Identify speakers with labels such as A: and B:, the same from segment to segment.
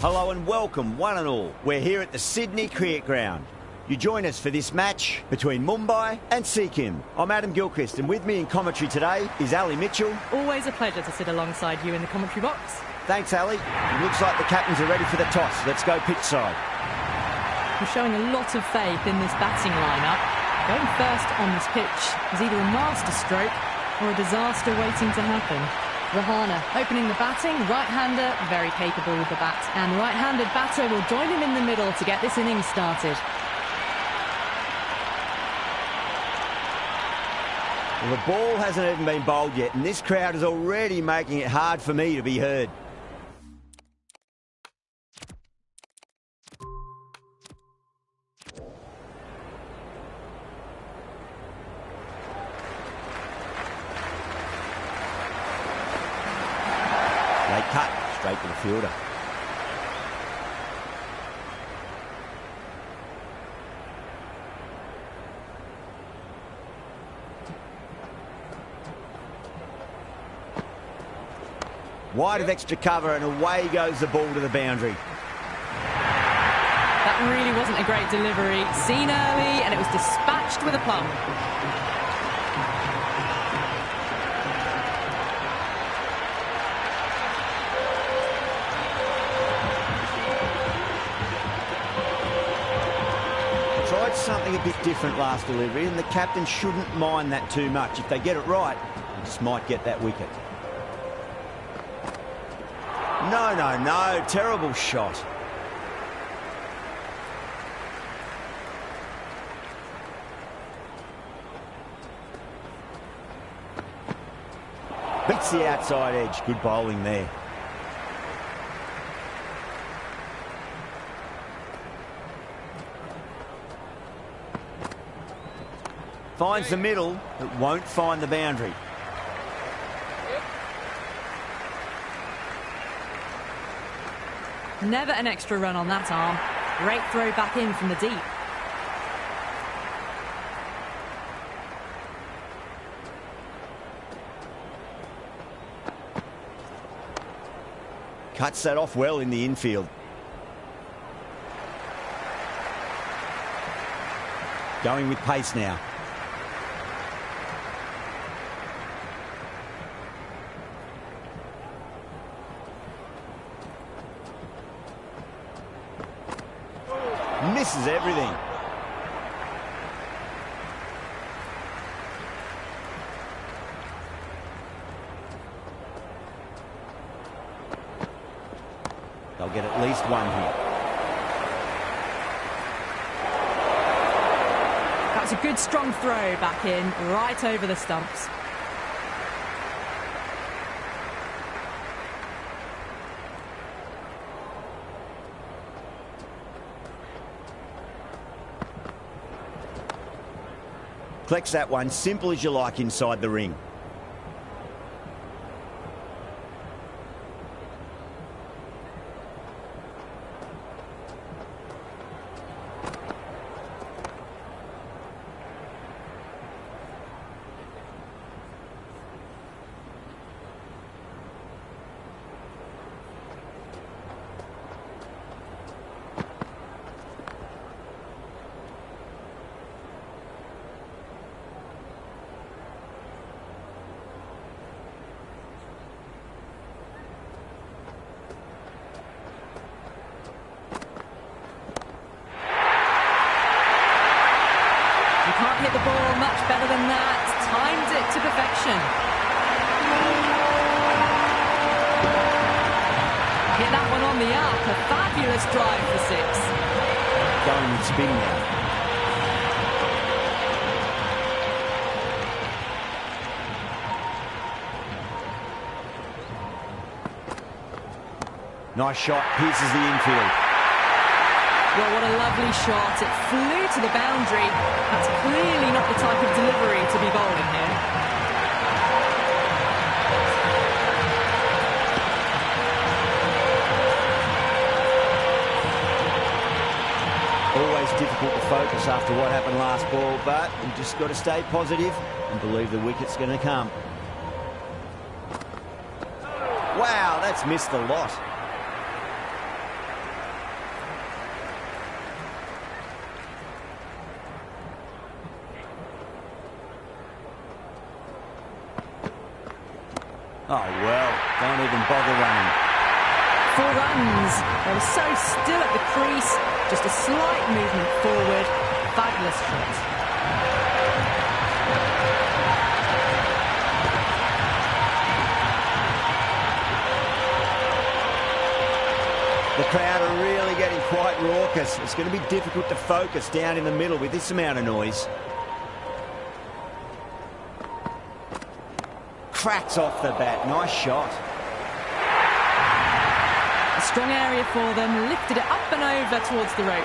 A: Hello and welcome, one and all. We're here at the Sydney Cricket Ground. You join us for this match between Mumbai and Sikkim. I'm Adam Gilchrist, and with me in commentary today is Ali Mitchell.
B: Always a pleasure to sit alongside you in the commentary box.
A: Thanks, Ali. It looks like the captains are ready for the toss. Let's go pitch side.
B: We're showing a lot of faith in this batting lineup. Going first on this pitch is either a masterstroke or a disaster waiting to happen. Rahana opening the batting, right-hander, very capable with the bat, and right-handed batter will join him in the middle to get this innings started.
A: Well, the ball hasn't even been bowled yet, and this crowd is already making it hard for me to be heard. Late cut, straight to the fielder. Wide of extra cover, and away goes the ball to the boundary.
B: That really wasn't a great delivery. Seen early, and it was dispatched with a plum.
A: Tried something a bit different last delivery, and the captain shouldn't mind that too much. If they get it right, they just might get that wicket. No, terrible shot. Beats the outside edge, good bowling there. Finds the middle, but won't find the boundary.
B: Never an extra run on that arm. Great throw back in from the deep.
A: Cuts that off well in the infield. Going with pace now. Misses everything. They'll get at least one here.
B: That was a good strong throw back in, right over the stumps.
A: Collects that one, simple as you like inside the ring.
B: Hit the ball much better than that. Timed it to perfection. Hit that one on the up. A fabulous drive for six.
A: Going with spin now. Nice shot, pierces the infield.
B: Well, what a lovely shot. It flew to the boundary. That's clearly not the type of delivery to be bowling here.
A: Always difficult to focus after what happened last ball, but you just got to stay positive and believe the wicket's going to come. Wow, that's missed a lot. Oh, well, don't even bother running.
B: 4 runs. They were so still at the crease. Just a slight movement forward. Fabulous shot.
A: The crowd are really getting quite raucous. It's going to be difficult to focus down in the middle with this amount of noise. Cracks off the bat. Nice shot.
B: A strong area for them. Lifted it up and over towards the rope.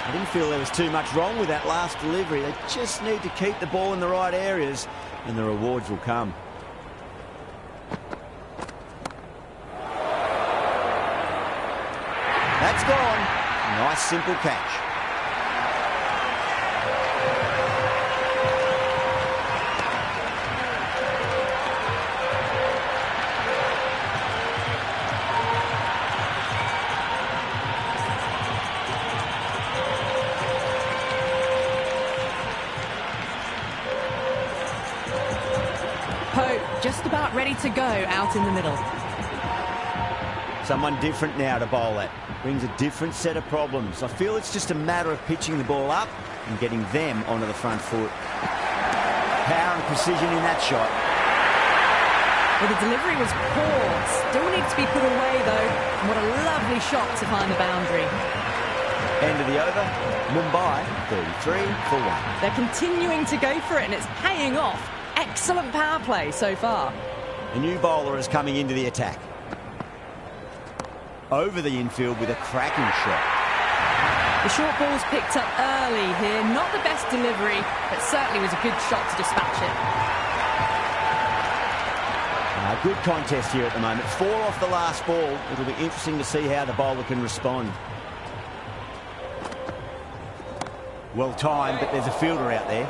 A: I didn't feel there was too much wrong with that last delivery. They just need to keep the ball in the right areas and the rewards will come. That's gone. Nice simple catch.
B: Just about ready to go out in the middle.
A: Someone different now to bowl at. Brings a different set of problems. I feel it's just a matter of pitching the ball up and getting them onto the front foot. Power and precision in that shot.
B: Well, the delivery was poor. Still needs to be put away, though. And what a lovely shot to find the boundary.
A: End of the over. Mumbai, 33 for 1.
B: They're continuing to go for it, and it's paying off. Excellent power play so far.
A: A new bowler is coming into the attack. Over the infield with a cracking shot.
B: The short ball's picked up early here. Not the best delivery, but certainly was a good shot to dispatch it.
A: Good contest here at the moment. 4 off the last ball. It'll be interesting to see how the bowler can respond. Well timed, but there's a fielder out there.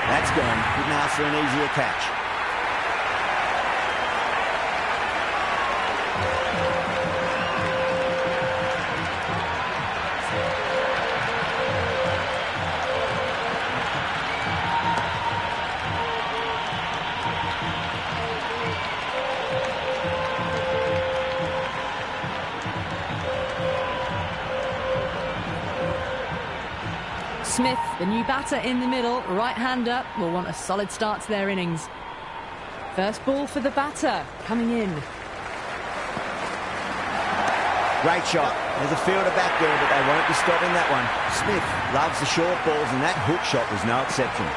A: That's gone. Couldn't ask for an easier catch.
B: Smith, the new batter in the middle, right-hander, will want a solid start to their innings. First ball for the batter, coming in.
A: Great shot. There's a fielder back there, but they won't be stopping that one. Smith loves the short balls, and that hook shot was no exception.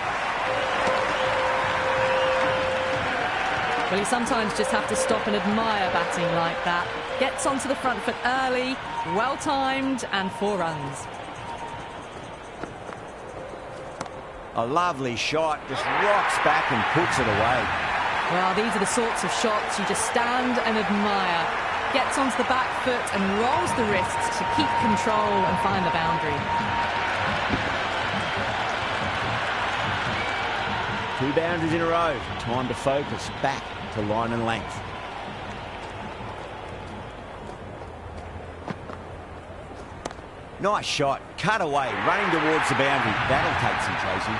B: Well, you sometimes just have to stop and admire batting like that. Gets onto the front foot early, well-timed, and 4 runs.
A: A lovely shot, just rocks back and puts it away.
B: Well, these are the sorts of shots you just stand and admire. Gets onto the back foot and rolls the wrists to keep control and find the boundary.
A: 2 boundaries in a row. Time to focus back to line and length. Nice shot, cut away, running towards the boundary. That'll take some chasing.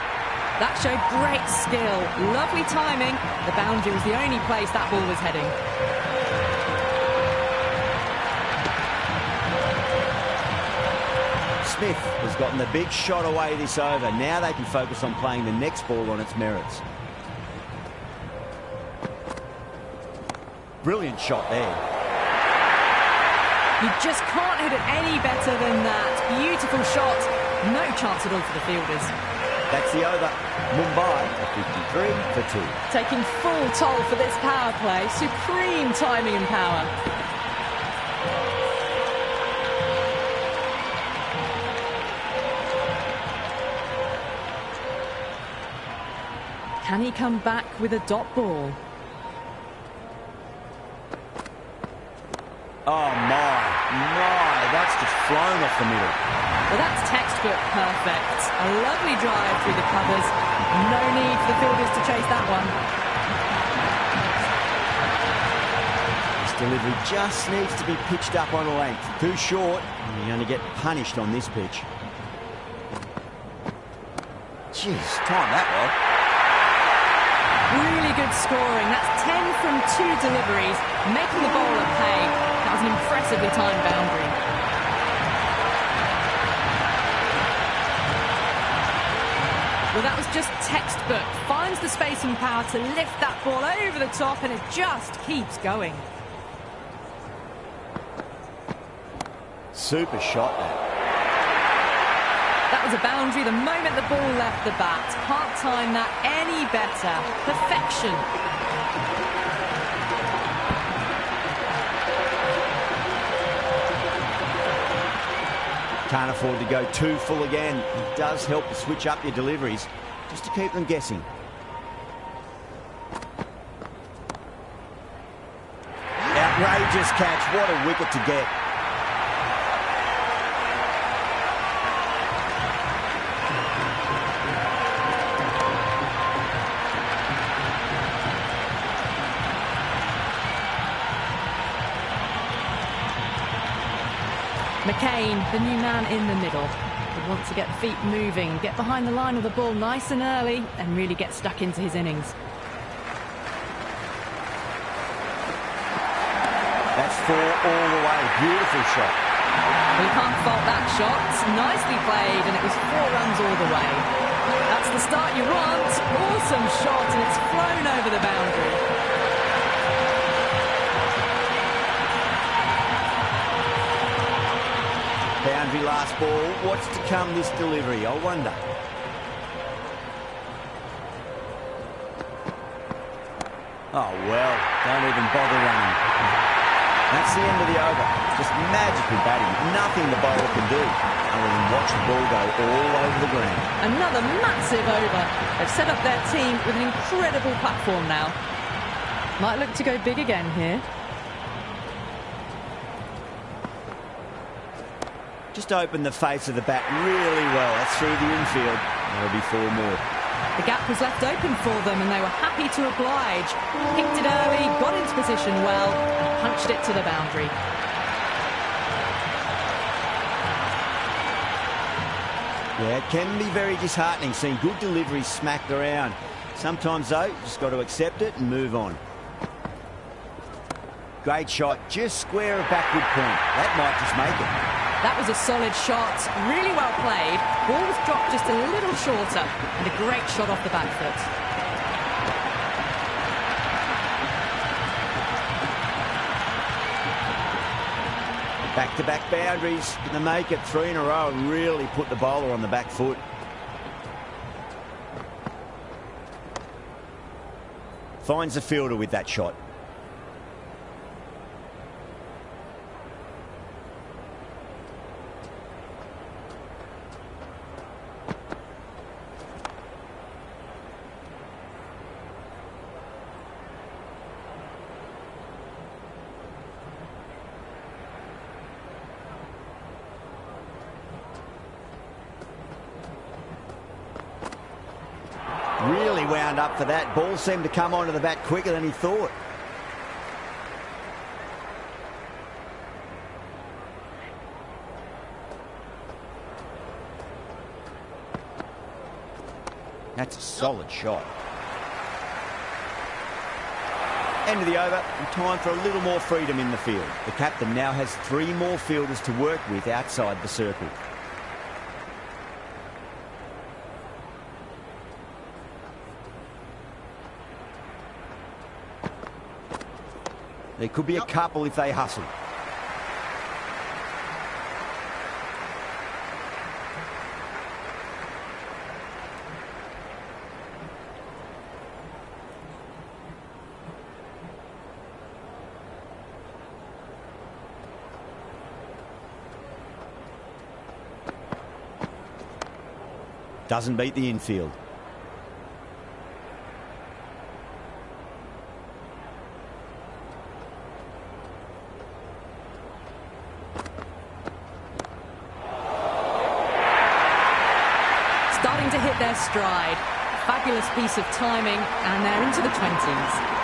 B: That showed great skill, lovely timing. The boundary was the only place that ball was heading.
A: Smith has gotten the big shot away this over. Now they can focus on playing the next ball on its merits. Brilliant shot there.
B: You just can't hit it any better than that. Beautiful shot. No chance at all for the fielders.
A: That's the over. Mumbai at 53 for 2.
B: Taking full toll for this power play. Supreme timing and power. Can he come back with a dot ball?
A: Oh my, that's just flown off the middle.
B: Well, that's textbook perfect. A lovely drive through the covers. No need for the fielders to chase that one.
A: Just Delivery just needs to be pitched up on a length. Too short, and you're going to get punished on this pitch. Jeez, time that well.
B: Really good scoring. That's 10 from 2 deliveries, making the bowler pay. That was an impressively timed boundary. Well, that was just textbook. Finds the space and power to lift that ball over the top, and it just keeps going.
A: Super shot there.
B: That was a boundary the moment the ball left the bat. Can't time that any better. Perfection.
A: Can't afford to go too full again. It does help to switch up your deliveries, just to keep them guessing. Outrageous catch. What a wicket to get.
B: McCain, the new man in the middle. He wants to get the feet moving, get behind the line of the ball nice and early, and really get stuck into his innings.
A: That's 4 all the way. Beautiful shot.
B: Well, you can't fault that shot. Nicely played, and it was 4 runs all the way. That's the start you want. Awesome shot, and it's flown over the boundary.
A: Boundary last ball. What's to come this delivery? I wonder. Oh, well, don't even bother running. That's the end of the over. Just magical batting. Nothing the bowler can do other than watch the ball go all over the ground.
B: Another massive over. They've set up their team with an incredible platform now. Might look to go big again here.
A: Just opened the face of the bat really well. That's through the infield. There'll be 4 more.
B: The gap was left open for them, and they were happy to oblige. Picked it early, got into position well, and punched it to the boundary.
A: Yeah, it can be very disheartening seeing good deliveries smacked around. Sometimes, though, you just got to accept it and move on. Great shot, just square of backward point. That might just make it.
B: That was a solid shot, really well played. Ball was dropped just a little shorter, and a great shot off the back foot.
A: Back-to-back boundaries, and to make it 3 in a row and really put the bowler on the back foot. Finds the fielder with that shot. Really wound up for that. Ball seemed to come onto the bat quicker than he thought. That's a solid shot. End of the over, and time for a little more freedom in the field. The captain now has 3 more fielders to work with outside the circle. There could be a couple if they hustle. Doesn't beat the infield.
B: Starting to hit their stride. Fabulous piece of timing, and they're into the 20s.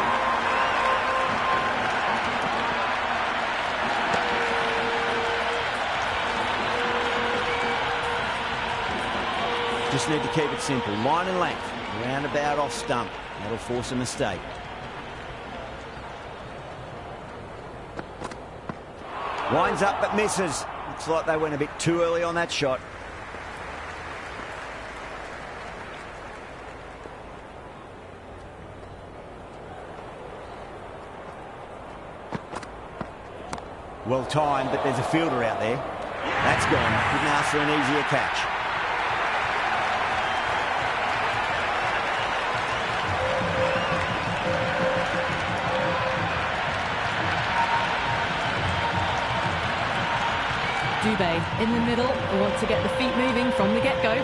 A: Just need to keep it simple. Line and length. Roundabout off stump. That'll force a mistake. Winds up but misses. Looks like they went a bit too early on that shot. Well timed, but there's a fielder out there. That's gone. Couldn't ask for an easier catch.
B: Dubé in the middle. Want to get the feet moving from the get-go.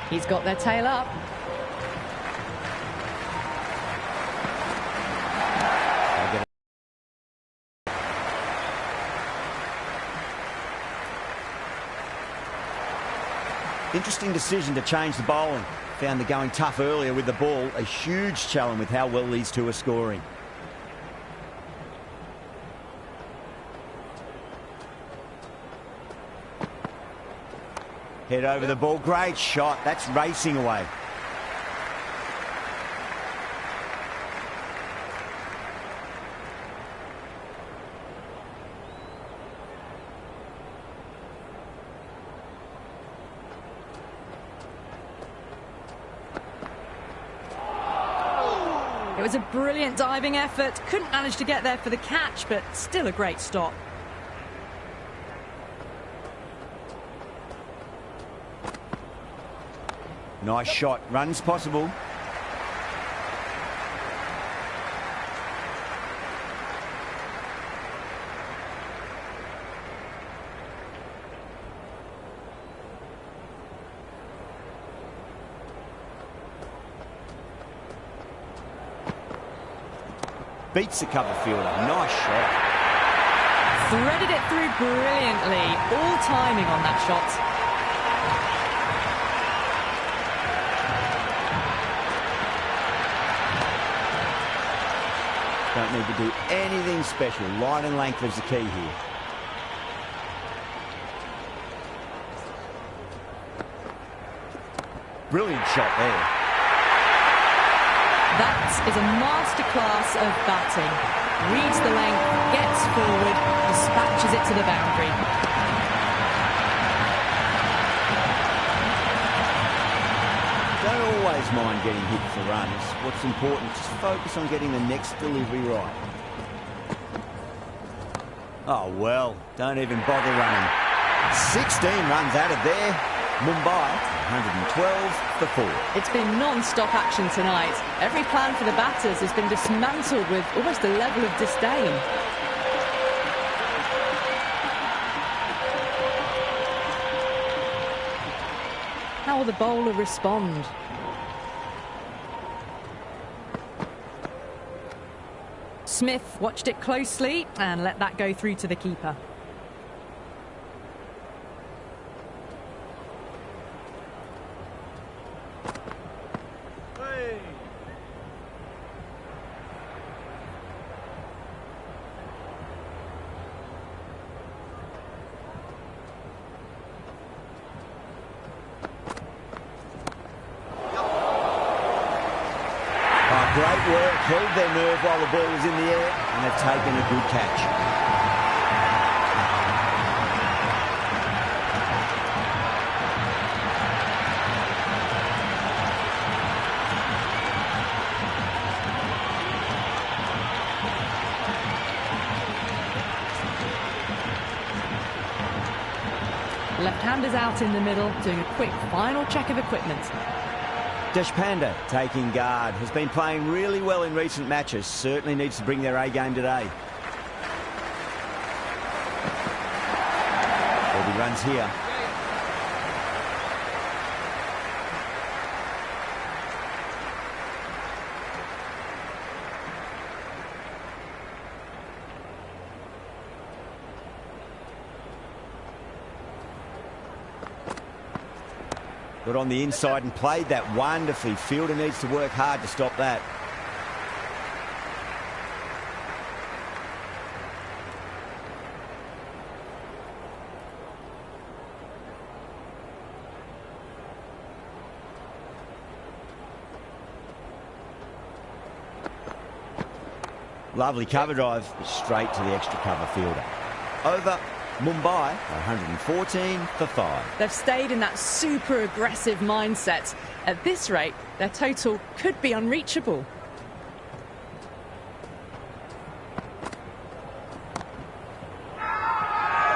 B: He's got their tail up.
A: Interesting decision to change the bowling. Found the going tough earlier with the ball. A huge challenge with how well these two are scoring. Head over the ball. Great shot. That's racing away.
B: It was a brilliant diving effort. Couldn't manage to get there for the catch, but still a great stop.
A: Nice shot. Runs possible. Beats the cover fielder. Nice shot.
B: Threaded it through brilliantly. All timing on that shot.
A: Don't need to do anything special. Line and length is the key here. Brilliant shot there.
B: That is a masterclass of batting. Reads the length, gets forward, dispatches it to the boundary.
A: Don't always mind getting hit for runs. What's important is just focus on getting the next delivery right. Oh, well, don't even bother running. 16 runs out of there. Mumbai, 112 for 4.
B: It's been non-stop action tonight. Every plan for the batters has been dismantled with almost a level of disdain. How will the bowler respond? Smith watched it closely and let that go through to the keeper.
A: Great work, held their nerve while the ball was in the air, and they've taken a good catch.
B: Left-handers out in the middle, doing a quick final check of equipment.
A: Deshpande taking guard. Has been playing really well in recent matches. Certainly needs to bring their A-game today. Bobby runs here. Got on the inside and played that wonderfully. Fielder needs to work hard to stop that. Lovely cover drive straight to the extra cover fielder. Over Mumbai, 114 for 5.
B: They've stayed in that super aggressive mindset. At this rate, their total could be unreachable.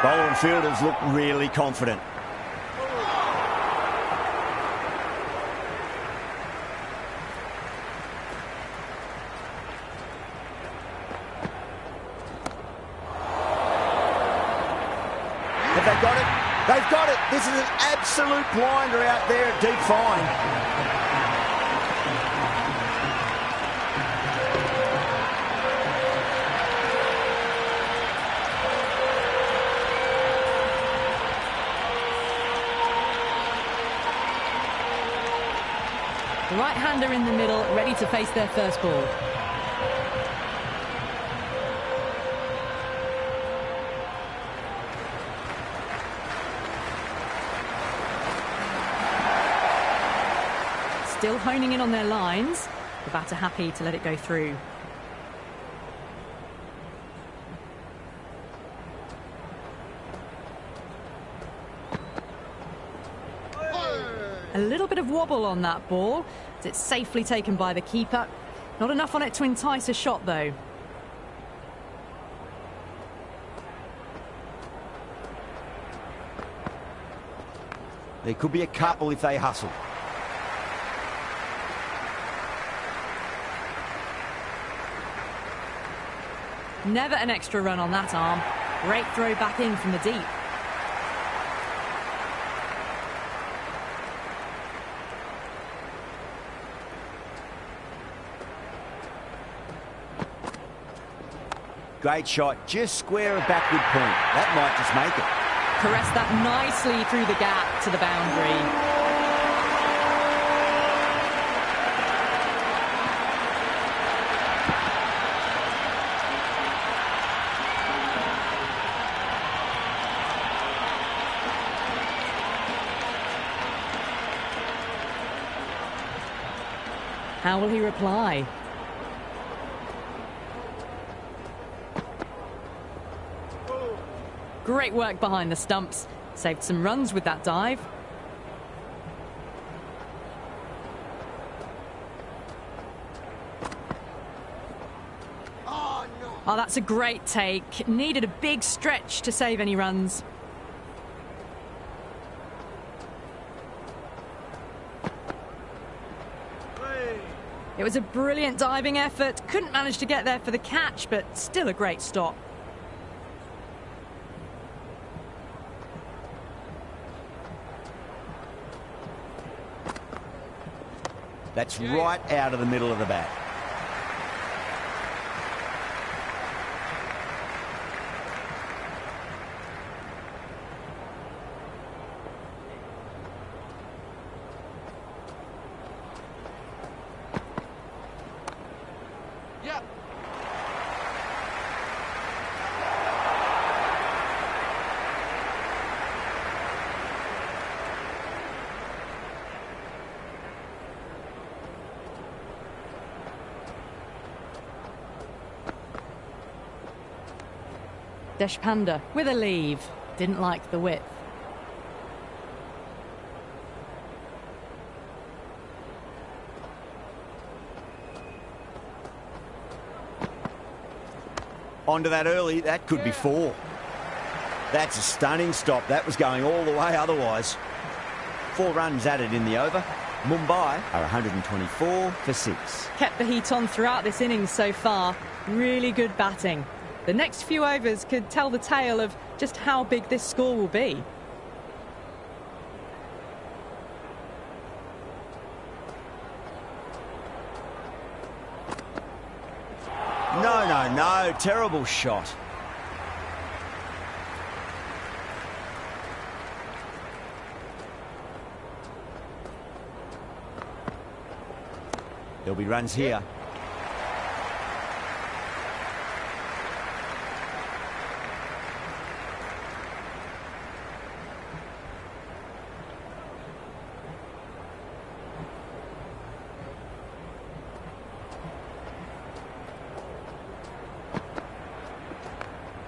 A: Bowler and fielders look really confident. Have they got it? They've got it. This is an absolute blinder out there at deep fine.
B: The right-hander in the middle, ready to face their first ball. Still honing in on their lines. The batter happy to let it go through. A little bit of wobble on that ball. It's safely taken by the keeper. Not enough on it to entice a shot, though.
A: There could be a couple if they hustle.
B: Never an extra run on that arm. Great throw back in from the deep.
A: Great shot, just square a backward point. That might just make it.
B: Caressed that nicely through the gap to the boundary. How will he reply? Great work behind the stumps. Saved some runs with that dive. Oh, that's a great take. Needed a big stretch to save any runs. It was a brilliant diving effort. Couldn't manage to get there for the catch, but still a great stop.
A: That's right out of the middle of the bat.
C: Yeah.
B: Deshpande with a leave. Didn't like the width.
A: Onto that early, that could be 4. That's a stunning stop. That was going all the way otherwise. 4 runs added in the over. Mumbai are 124 for 6.
B: Kept the heat on throughout this innings so far. Really good batting. The next few overs could tell the tale of just how big this score will be.
A: No, terrible shot. There'll be runs here.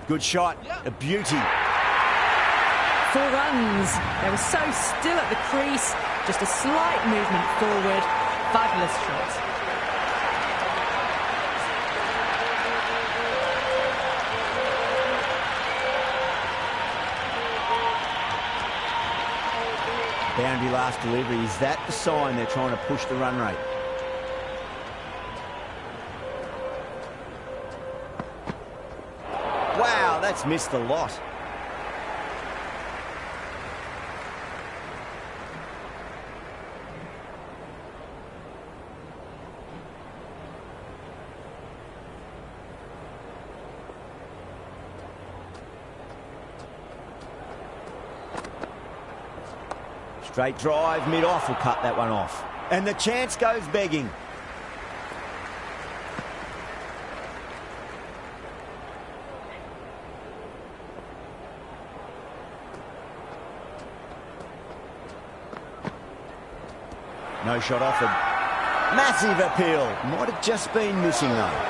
A: Good shot. A beauty.
B: 4 runs. They were so still at the crease. Just a slight movement forward. Fabulous shot.
A: Boundary last delivery. Is that the sign they're trying to push the run rate? Wow, that's missed a lot. Straight drive, mid-off will cut that one off. And the chance goes begging. No shot offered. Massive appeal. Might have just been missing though.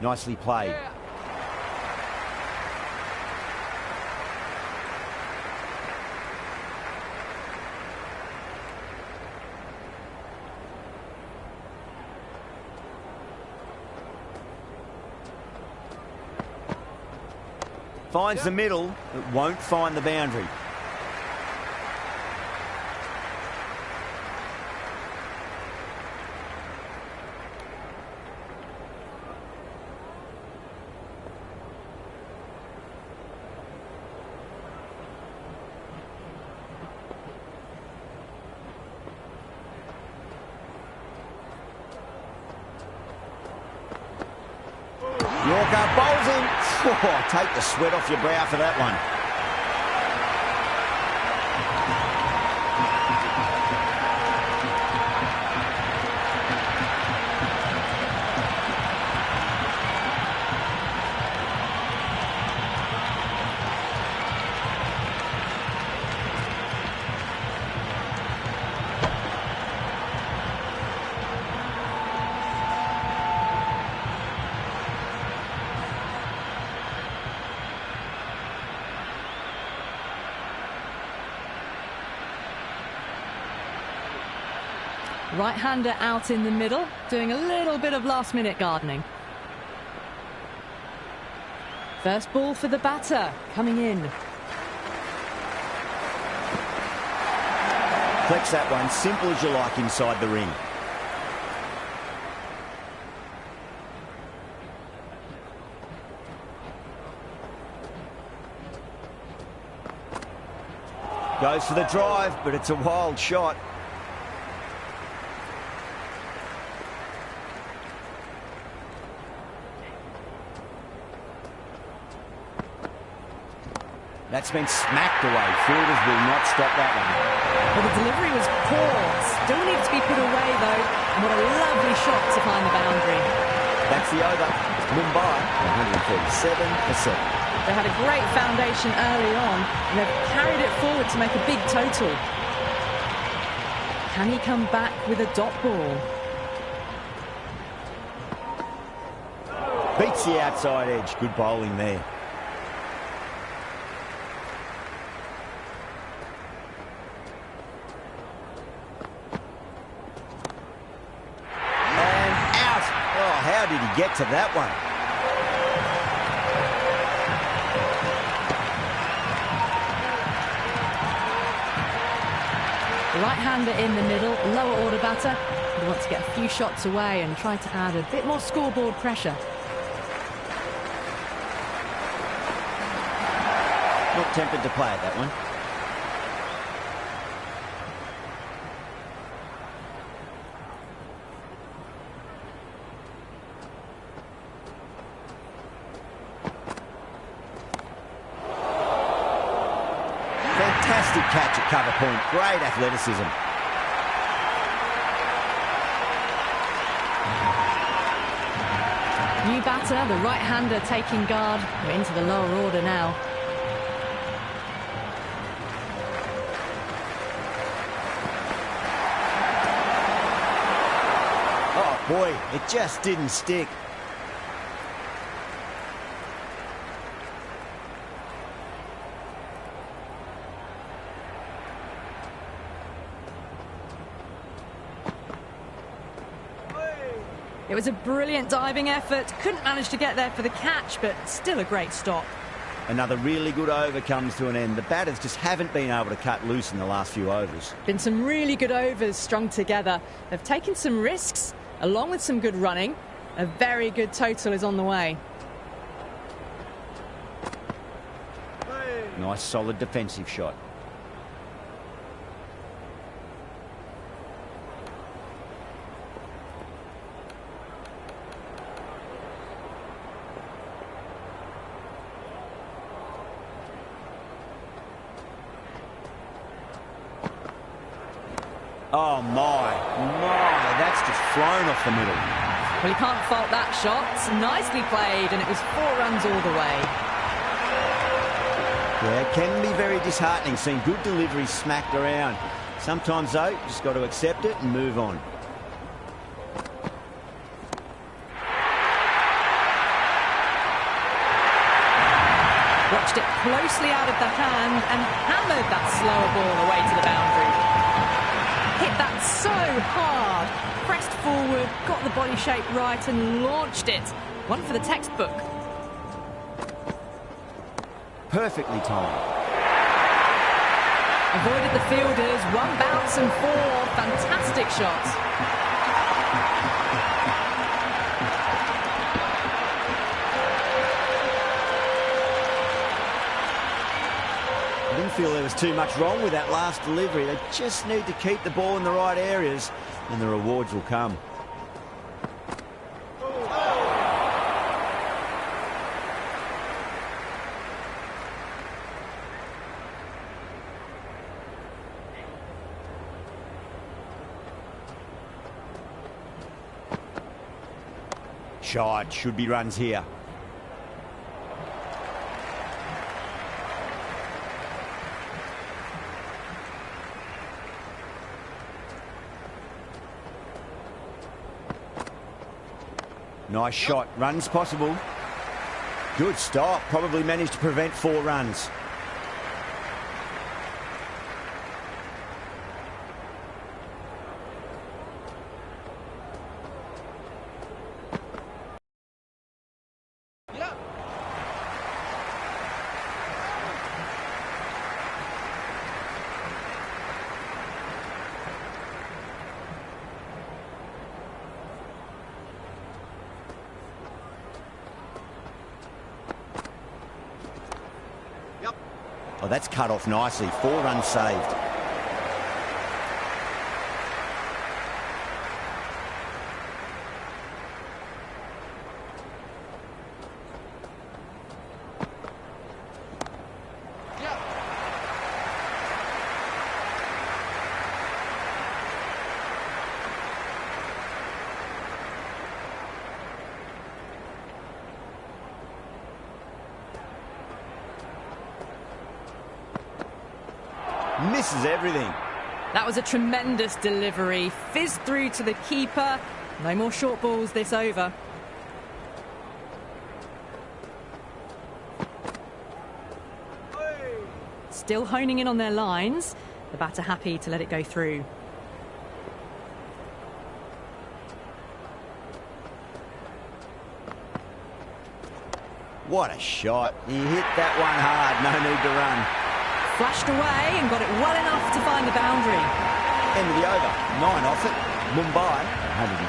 A: Nicely played. Finds the middle, but won't find the boundary. Yorker bowls in. Oh, take the sweat off your brow for that one.
B: Right-hander out in the middle, doing a little bit of last-minute gardening. First ball for the batter, coming in.
A: Flex that one, simple as you like inside the ring. Goes for the drive, but it's a wild shot. That's been smacked away. Fielders will not stop that one.
B: Well, the delivery was poor. Still needs to be put away, though. And what a lovely shot to find the boundary.
A: That's the over. Mumbai, 137 for 7.
B: They had a great foundation early on, and they've carried it forward to make a big total. Can he come back with a dot ball?
A: Beats the outside edge. Good bowling there. How did he get to that one?
B: Right-hander in the middle, lower order batter. He wants to get a few shots away and try to add a bit more scoreboard pressure.
A: Not tempted to play at that one. Fantastic catch at cover point. Great athleticism.
B: New batter, the right-hander taking guard. We're into the lower order now.
A: Oh boy, it just didn't stick.
B: It was a brilliant diving effort. Couldn't manage to get there for the catch, but still a great stop.
A: Another really good over comes to an end. The batters just haven't been able to cut loose in the last few overs.
B: Been some really good overs strung together. They've taken some risks, along with some good running. A very good total is on the way.
A: Nice, solid defensive shot. Oh, my, that's just flown off the middle.
B: Well, you can't fault that shot. Nicely played, and it was 4 runs all the way.
A: Yeah, it can be very disheartening seeing good deliveries smacked around. Sometimes, though, you just got to accept it and move on.
B: Watched it closely out of the hand and hammered that slower ball away to the boundary. Hit that so hard, pressed forward, got the body shape right and launched it. One for the textbook.
A: Perfectly timed.
B: Avoided the fielders, 1 bounce and 4. Fantastic shots.
A: I didn't feel there was too much wrong with that last delivery. They just need to keep the ball in the right areas and the rewards will come. Shot, should be runs here. Nice shot. Runs possible. Good stop. Probably managed to prevent 4 runs. Oh, that's cut off nicely. 4 runs saved. Misses everything.
B: That was a tremendous delivery. Fizzed through to the keeper. No more short balls this over. Still honing in on their lines. The batter happy to let it go through.
A: What a shot. He hit that one hard. No need to run.
B: Flashed away and got it well enough to find the boundary.
A: End of the over. 9 off it. Mumbai,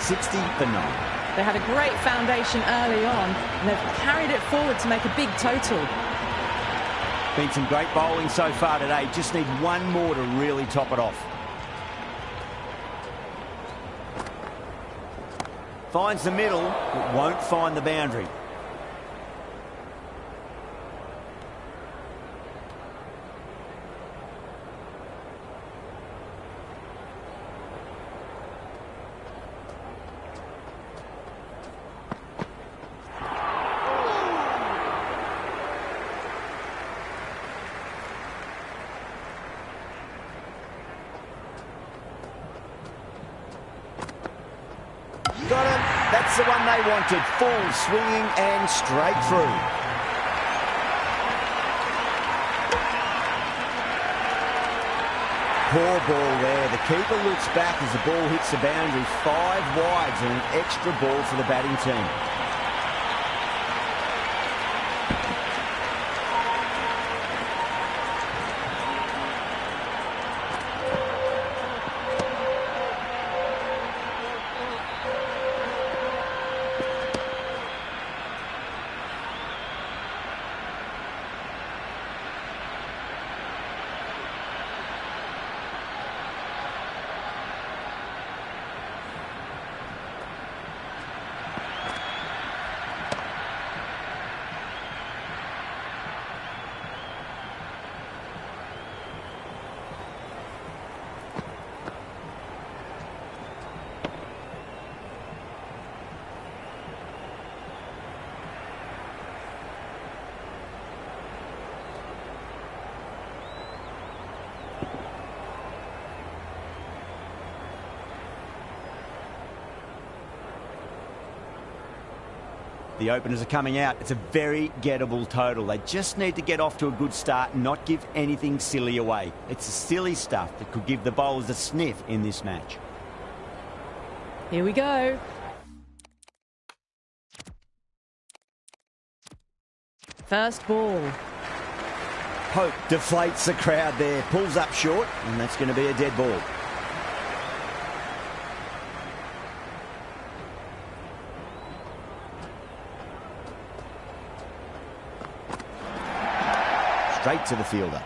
A: 160 for 9.
B: They had a great foundation early on, and they've carried it forward to make a big total.
A: Been some great bowling so far today. Just need one more to really top it off. Finds the middle, but won't find the boundary. That's the one they wanted. Full swinging and straight through. Poor ball there. The keeper looks back as the ball hits the boundary. 5 wides and an extra ball for the batting team. The openers are coming out. It's a very gettable total. They just need to get off to a good start and not give anything silly away. It's the silly stuff that could give the bowlers a sniff in this match.
B: Here we go. First ball.
A: Pope deflates the crowd there, pulls up short, and that's going to be a dead ball. Straight to the fielder.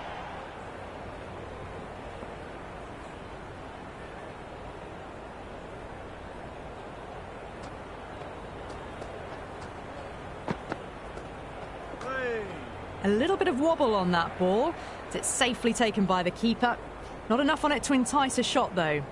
B: A little bit of wobble on that ball. It's safely taken by the keeper. Not enough on it to entice a shot, though.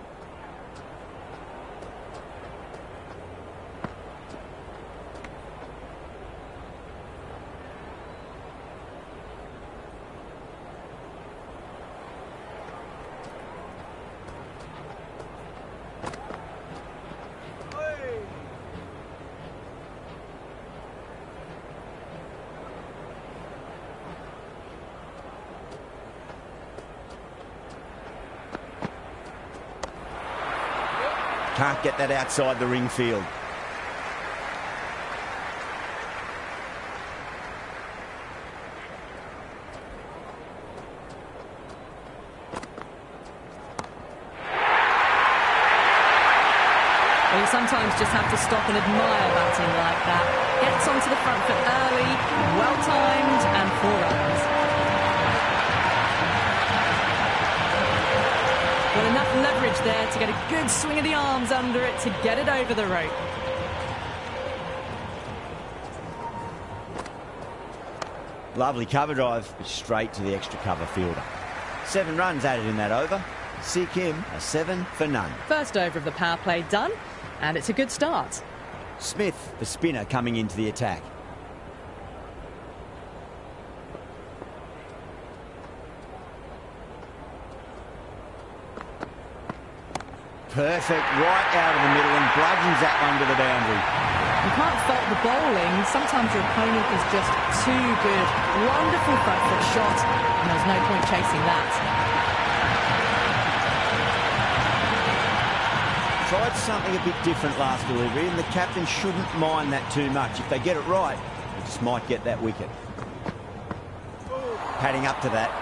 A: Can't get that outside the ring field.
B: Well, you sometimes just have to stop and admire batting like that. Gets onto the front foot early, well-timed, and 4 runs. Well, enough leverage there to get a good swing of the arms under it to get it over the rope.
A: Lovely cover drive, but straight to the extra cover fielder. 7 runs added in that over. Sikkim a 7 for none.
B: First over of the power play done, and it's a good start.
A: Smith, the spinner, coming into the attack. Perfect, right out of the middle and bludgeons that one to the boundary.
B: You can't fault the bowling. Sometimes your opponent is just too good. Wonderful front foot shot, and there's no point chasing that.
A: Tried something a bit different last delivery, and the captain shouldn't mind that too much. If they get it right, they just might get that wicket. Padding up to that.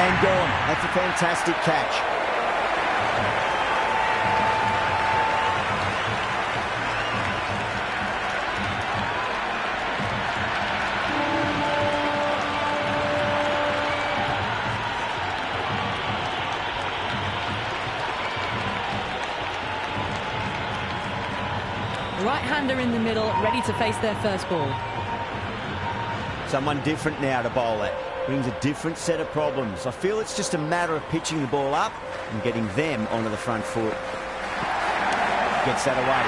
A: And gone. That's a fantastic catch.
B: Right-hander in the middle, ready to face their first ball.
A: Someone different now to bowl at. Brings a different set of problems. I feel it's just a matter of pitching the ball up and getting them onto the front foot. Gets that away.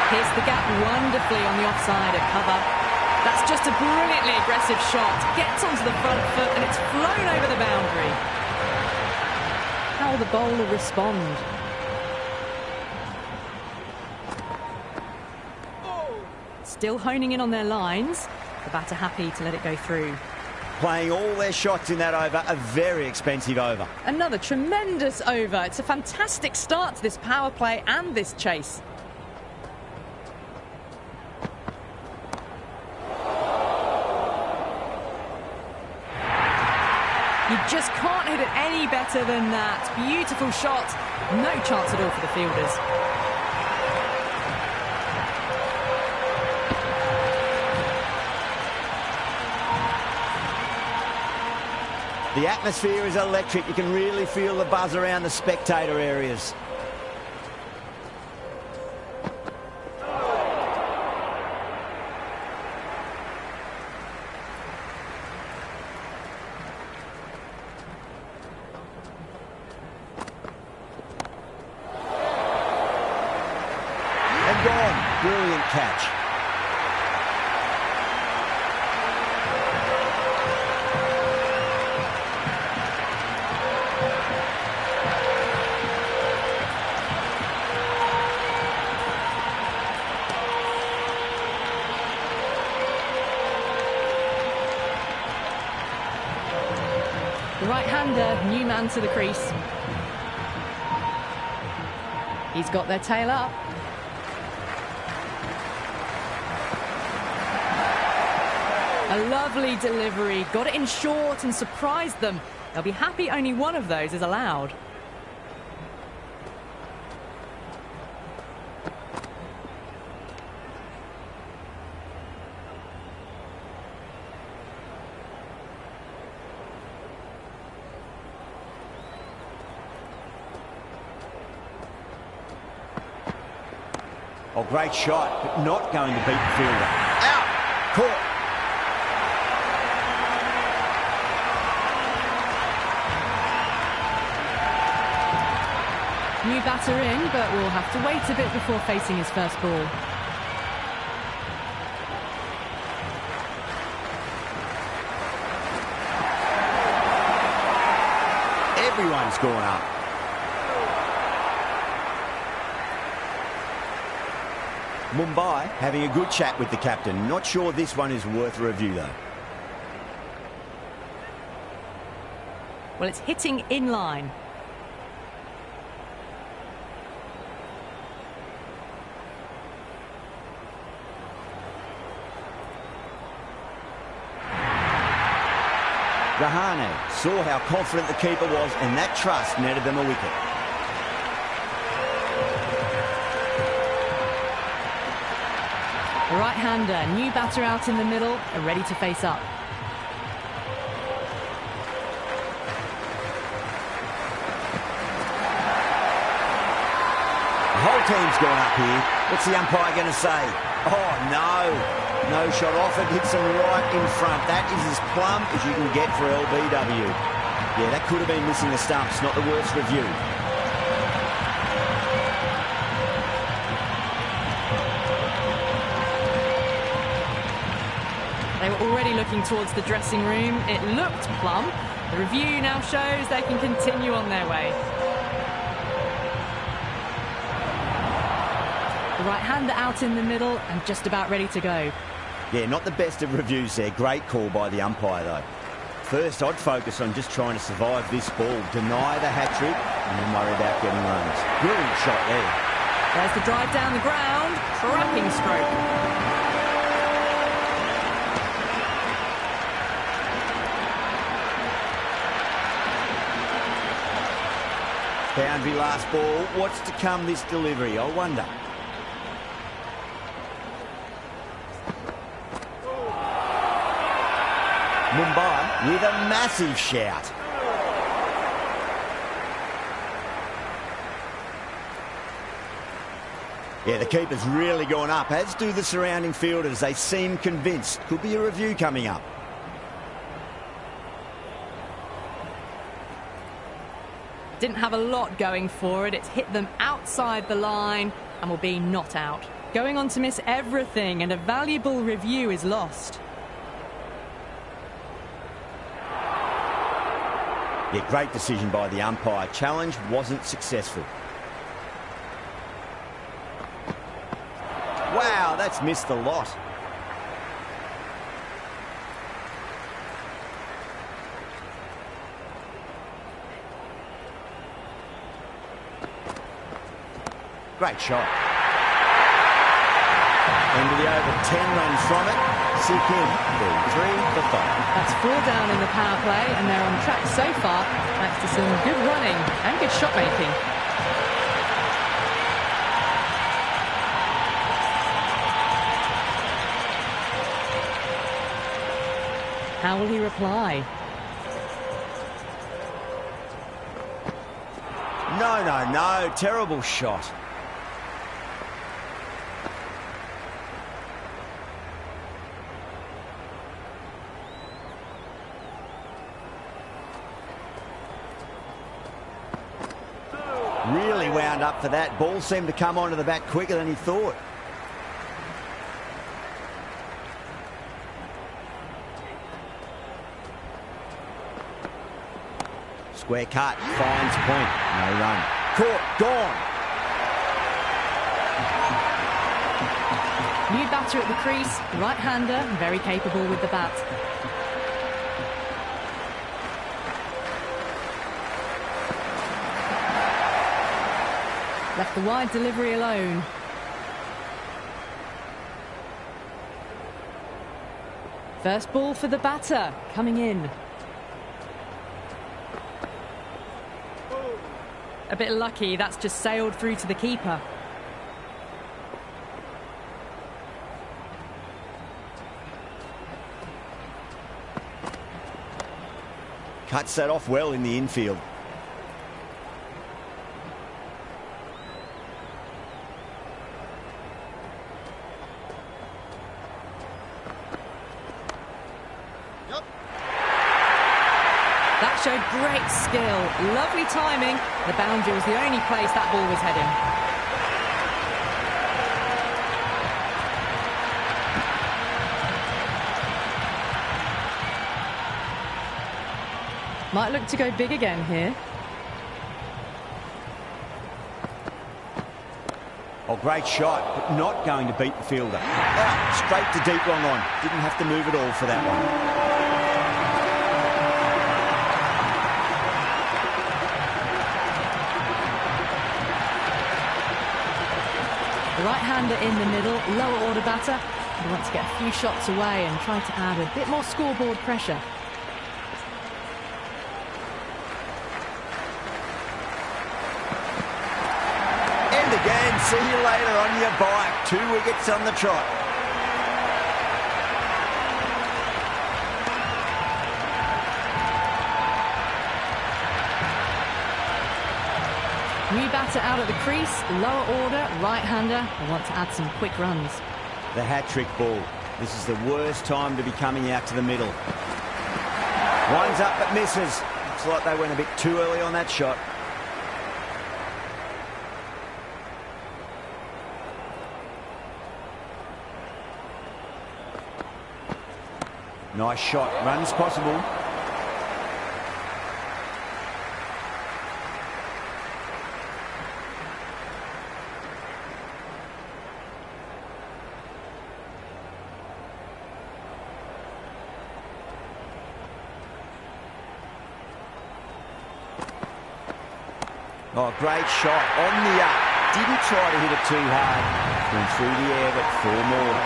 B: Hits the gap wonderfully on the offside at cover. That's just a brilliantly aggressive shot. Gets onto the front foot and it's flown over the boundary. How will the bowler respond? Still honing in on their lines. The batter happy to let it go through.
A: Playing all their shots in that over, a very expensive over.
B: Another tremendous over. It's a fantastic start to this power play and this chase. You just can't hit it any better than that. Beautiful shot. No chance at all for the fielders.
A: The atmosphere is electric. You can really feel the buzz around the spectator areas. And gone. Brilliant catch.
B: The right-hander, new man to the crease. He's got their tail up. A lovely delivery. Got it in short and surprised them. They'll be happy only one of those is allowed.
A: Oh, great shot, but not going to beat the fielder. Out! Caught.
B: New batter in, but will have to wait a bit before facing his first ball.
A: Everyone's gone up. Mumbai having a good chat with the captain. Not sure this one is worth a review, though.
B: Well, it's hitting in line.
A: Rahane saw how confident the keeper was, and that trust netted them a wicket.
B: The right-hander, new batter out in the middle, are ready to face up.
A: The whole team's gone up here. What's the umpire going to say? Oh, no. No shot offered, hits them right in front. That is as plumb as you can get for LBW. Yeah, that could have been missing the stumps, not the worst review.
B: They were already looking towards the dressing room. It looked plumb. The review now shows they can continue on their way. The right-hander out in the middle and just about ready to go.
A: Yeah, not the best of reviews there. Great call by the umpire, though. First, I'd focus on just trying to survive this ball, deny the hat-trick, and then worry about getting runs. Brilliant shot there.
B: There's the drive down the ground. Cracking stroke.
A: Boundary last ball. What's to come this delivery, I wonder. Mumbai with a massive shout. Yeah, the keeper's really gone up, as do the surrounding fielders. They seem convinced. Could be a review coming up.
B: Didn't have a lot going for it. It's hit them outside the line and will be not out. Going on to miss everything, and a valuable review is lost.
A: Yeah, great decision by the umpire. Challenge wasn't successful. Wow, that's missed a lot. Great shot. End of the over, 10 runs from it. Sikkim, 3 for 5.
B: That's 4 down in the power play, and they're on track so far thanks to some good running and good shot making. How will he reply?
A: No. Terrible shot. Really wound up for that. Ball seemed to come onto the bat quicker than he thought. Square cut, finds point, no run. Caught, gone.
B: New batter at the crease, right-hander, very capable with the bat. Left the wide delivery alone. First ball for the batter, coming in. A bit lucky, that's just sailed through to the keeper.
A: Cuts that off well in the infield.
B: That showed great skill, lovely timing. The boundary was the only place that ball was heading. Might look to go big again here.
A: Oh, great shot, but not going to beat the fielder. Out, straight to deep long on. Didn't have to move at all for that one.
B: Right-hander in the middle, lower order batter. He wants to get a few shots away and try to add a bit more scoreboard pressure.
A: And again, see you later on your bike. 2 wickets on the trot.
B: New batter out at the crease, lower order, right-hander. They want to add some quick runs.
A: The hat-trick ball. This is the worst time to be coming out to the middle. Winds up but misses. Looks like they went a bit too early on that shot. Nice shot. Runs possible. Oh, great shot on the up. Didn't try to hit it too hard. Went through the air, but 4 more.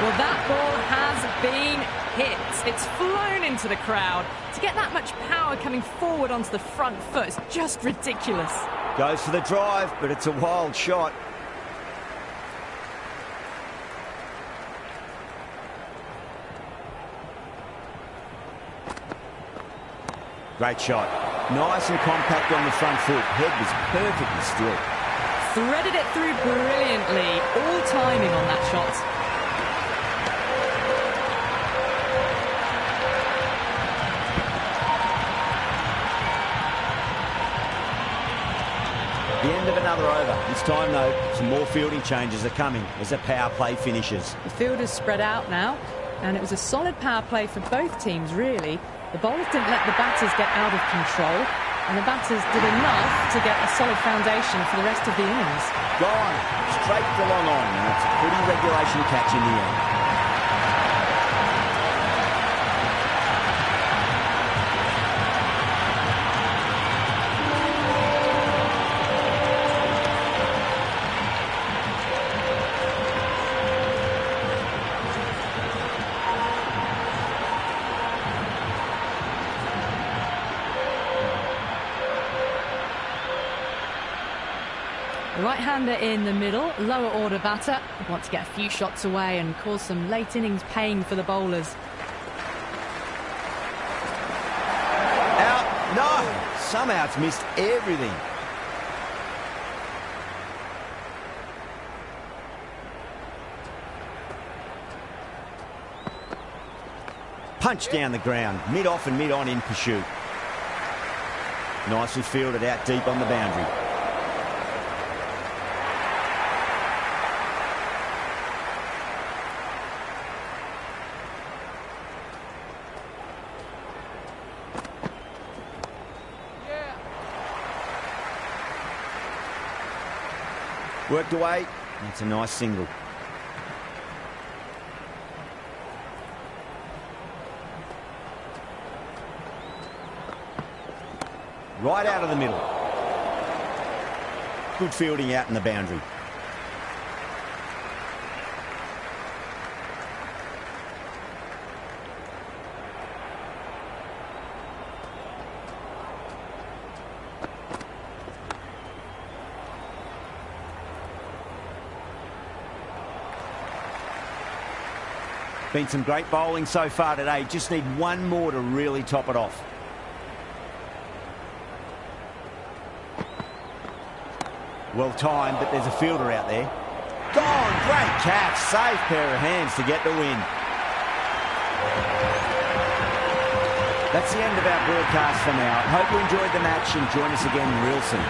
B: Well, that ball has been hit. It's flown into the crowd. To get that much power coming forward onto the front foot is just ridiculous.
A: Goes for the drive, but it's a wild shot. Great shot. Nice and compact on the front foot. Head was perfectly still.
B: Threaded it through brilliantly. All timing on that shot.
A: The end of another over. This time, though, some more fielding changes are coming as the power play finishes.
B: The field is spread out now, and it was a solid power play for both teams, really. The bowlers didn't let the batters get out of control, and the batters did enough to get a solid foundation for the rest of the innings.
A: Gone, straight to long on, and it's a pretty regulation catch in the end.
B: The right-hander in the middle, lower order batter, would want to get a few shots away and cause some late innings pain for the bowlers.
A: Out, no, somehow it's missed everything. Punch down the ground, mid-off and mid-on in pursuit. Nicely fielded out deep on the boundary. Worked away. That's a nice single. Right out of the middle. Good fielding out in the boundary. Been some great bowling so far today. Just need one more to really top it off. Well timed, but there's a fielder out there. Gone! Great catch. Safe pair of hands to get the win. That's the end of our broadcast for now. Hope you enjoyed the match and join us again real soon.